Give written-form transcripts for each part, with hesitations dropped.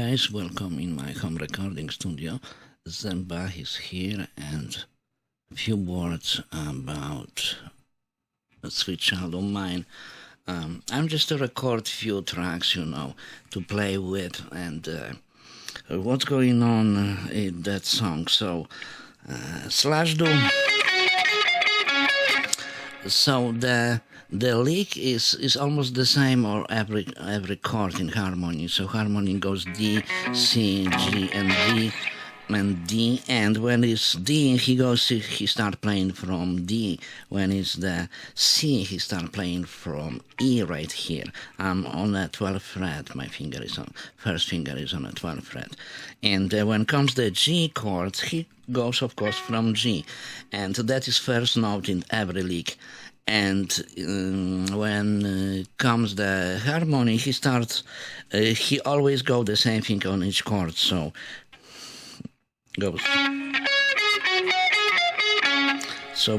guys, welcome in my home recording studio. Zemba is here and a few words about a sweet child of mine. I'm just to record few tracks, to play with and what's going on in that song. So, Slash do. So the lick is almost the same or every chord in harmony. So harmony goes D, C, G, and D, and when it's D, he start playing from D. When it's the C, he start playing from E right here. I'm on a 12th fret. My first finger is on a 12th fret. And when comes the G chord, he goes, of course, from G. And that is first note in every lick. And when comes the harmony, he always go the same thing on each chord. So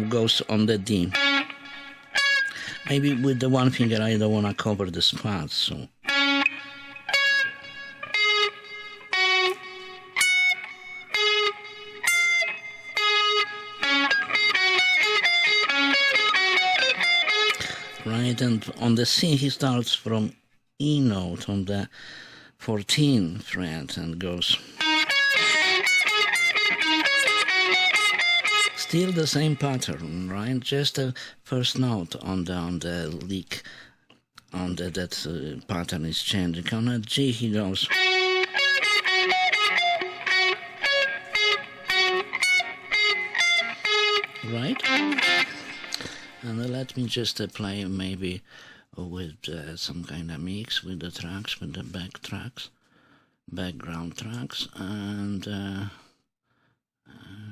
goes on the D. Maybe with the one finger I don't want to cover the spot, so right. And on the C he starts from E note on the 14th fret and goes still the same pattern, right? Just the first note on the lick, that pattern is changing. On a G he goes right. And let me just play maybe with some kind of mix with the tracks, with the background tracks, and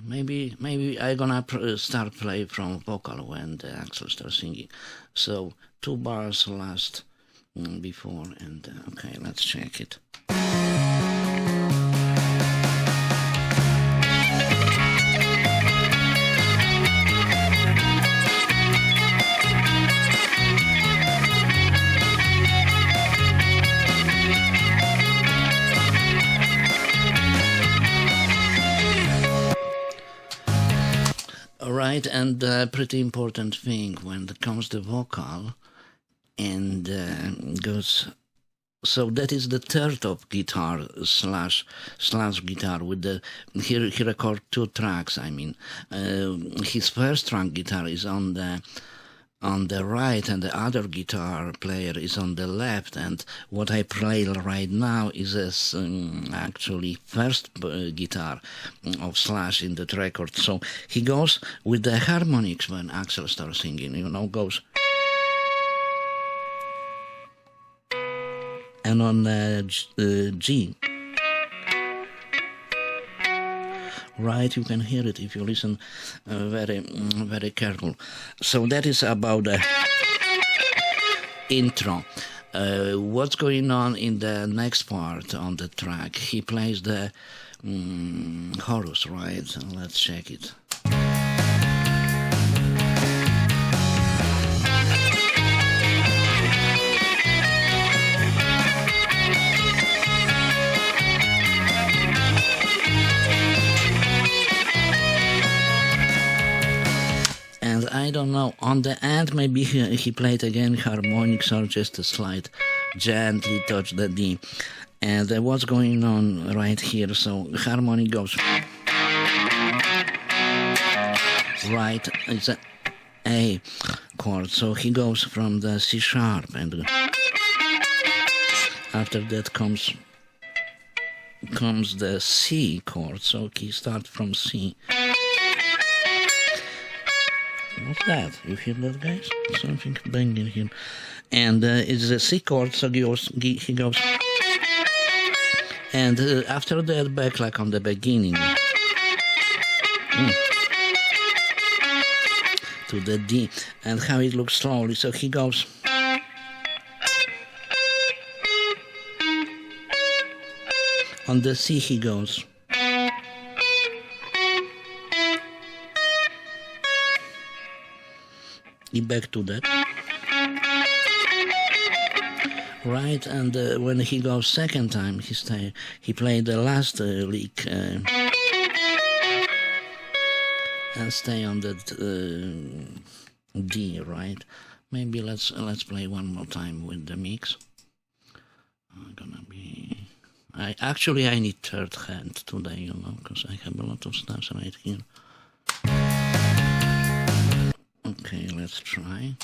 maybe I'm gonna start play from vocal when the Axel starts singing. So 2 bars last before, and okay, let's check it. Right, and pretty important thing when it comes to vocal and goes. So that is the third of guitar slash guitar with the he record 2 tracks. I mean, his first track guitar is on the right, and the other guitar player is on the left. And what I play right now is actually first guitar of Slash in that record. So he goes with the harmonics when Axel starts singing, goes. And on G. Right, you can hear it if you listen very, very careful. So that is about the intro. What's going on in the next part on the track? He plays the chorus, right? Let's check it. I don't know, on the end maybe he played again harmonics or just a slight gently touch the D. And what's going on right here? So harmony goes right, it's an A chord, so he goes from the C sharp, and after that comes the C chord, so he starts from C. What's that? You hear that, guys? Something banging here. And it's a C chord, so he goes. And after that, back like on the beginning. To the D. And how it looks slowly. So he goes. On the C he goes. Back to that. right? And when he goes second time, he played the last lick and stay on that D, right? Maybe let's play one more time with the mix. Gonna be. I need third hand today, you know, because I have a lot of stuff right here. Okay, let's try.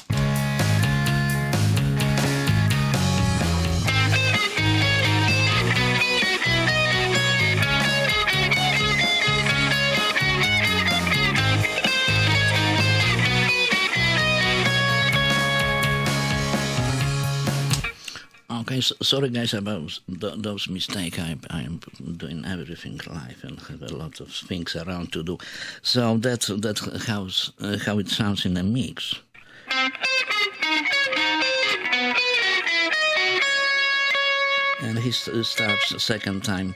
Okay, sorry guys about those mistakes. I'm doing everything live and have a lot of things around to do. So that's how it sounds in a mix. And he starts second time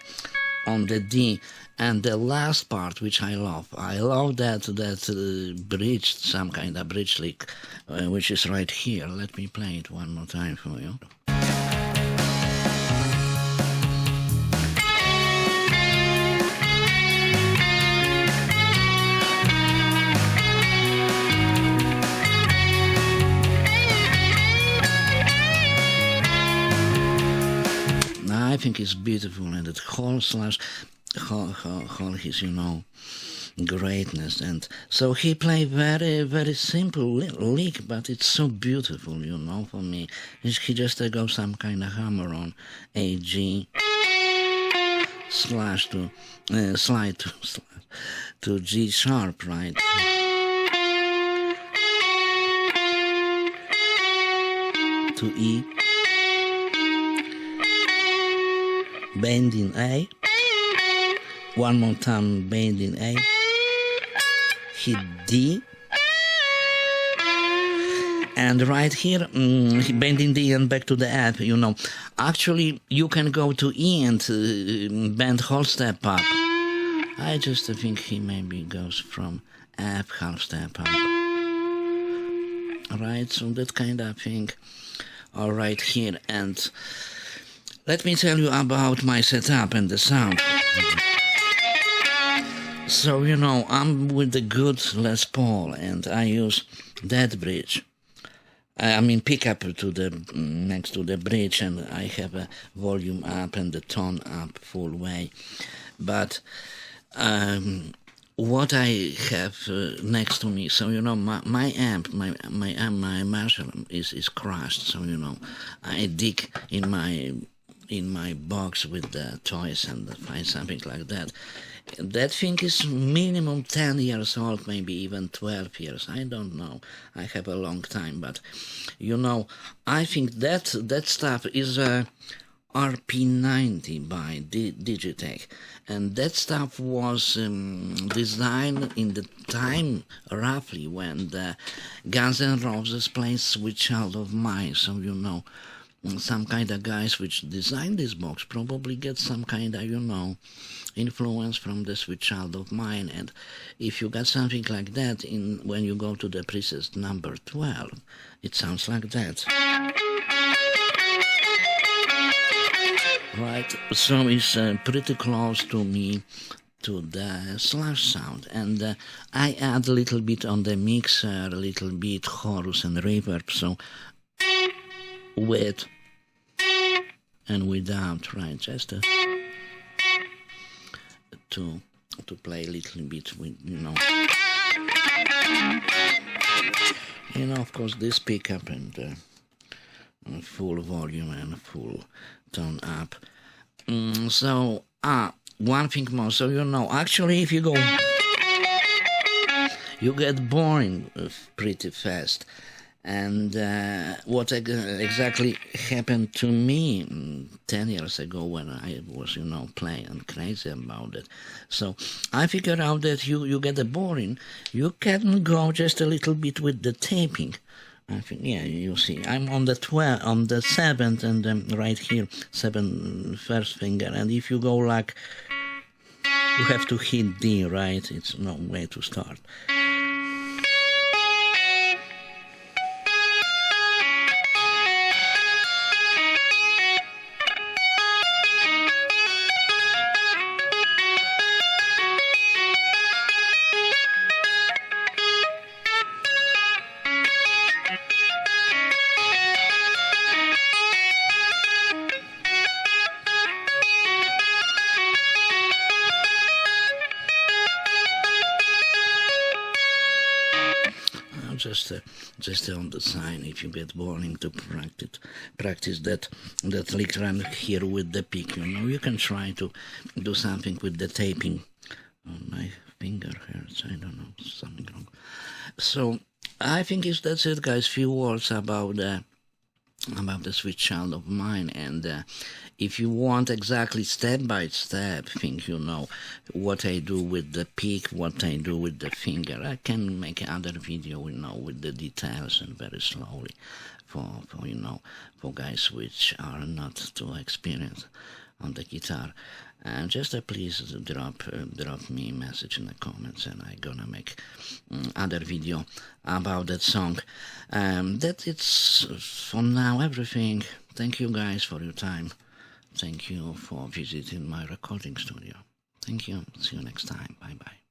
on the D. And the last part, which I love that bridge, some kind of bridge lick, which is right here. Let me play it one more time for you. I think it's beautiful, and it whole his, you know, greatness. And so he played very, very simple lick, but it's so beautiful, you know, for me. He just goes some kind of hammer on A, G, slide to G sharp, right? To E, bend in A, one more time bend in A, hit D, and right here bend in D and back to the F, you know. Actually you can go to E and bend whole step up. I just think he maybe goes from F half step up, right? So that kind of thing. All right, here, and let me tell you about my setup and the sound. So, you know, I'm with the good Les Paul, and I use that bridge. I mean pickup to the next to the bridge, and I have a volume up and the tone up full way. But what I have next to me, so you know, my amp, my Marshall is crushed. So you know, I dig in my box with the toys and find something like that. That thing is minimum 10 years old, maybe even 12 years. I don't know. I have a long time, but you know, I think that stuff is a RP90 by Digitech, and that stuff was designed in the time roughly when the Guns N' Roses played Sweet Child of Mine. So you know, some kind of guys which designed this box probably get some kind of, you know, influence from the Sweet Child of Mine. And if you got something like that when you go to the preset number 12, it sounds like that. Right, so it's pretty close to me, to the Slash sound, and I add a little bit on the mixer, a little bit chorus and reverb, so with and without, right, just to play a little bit with, you know, of course this pickup and full volume and full tone up. So one thing more, so you know, actually if you go, you get boring pretty fast. And what exactly happened to me 10 years ago when I was, you know, playing and crazy about it. So I figured out that you get boring, you can go just a little bit with the taping. I think, yeah, you see, I'm on the 7th, and then right here, 7 first finger, and if you go like, you have to hit D, right? It's no way to start. just on the side. If you get boring to practice that lick run here with the pick, you can try to do something with the taping. Oh, my finger hurts. I don't know, something wrong. So I think that's it, guys. Few words about the Sweet Child of Mine, and if you want exactly step by step thing, what I do with the pick, what I do with the finger, I can make another video, with the details and very slowly for guys which are not too experienced on the guitar. And just please drop me a message in the comments, and I'm gonna make other video about that song. That it's for now everything. Thank you guys for your time. Thank you for visiting my recording studio. Thank you. See you next time. Bye bye.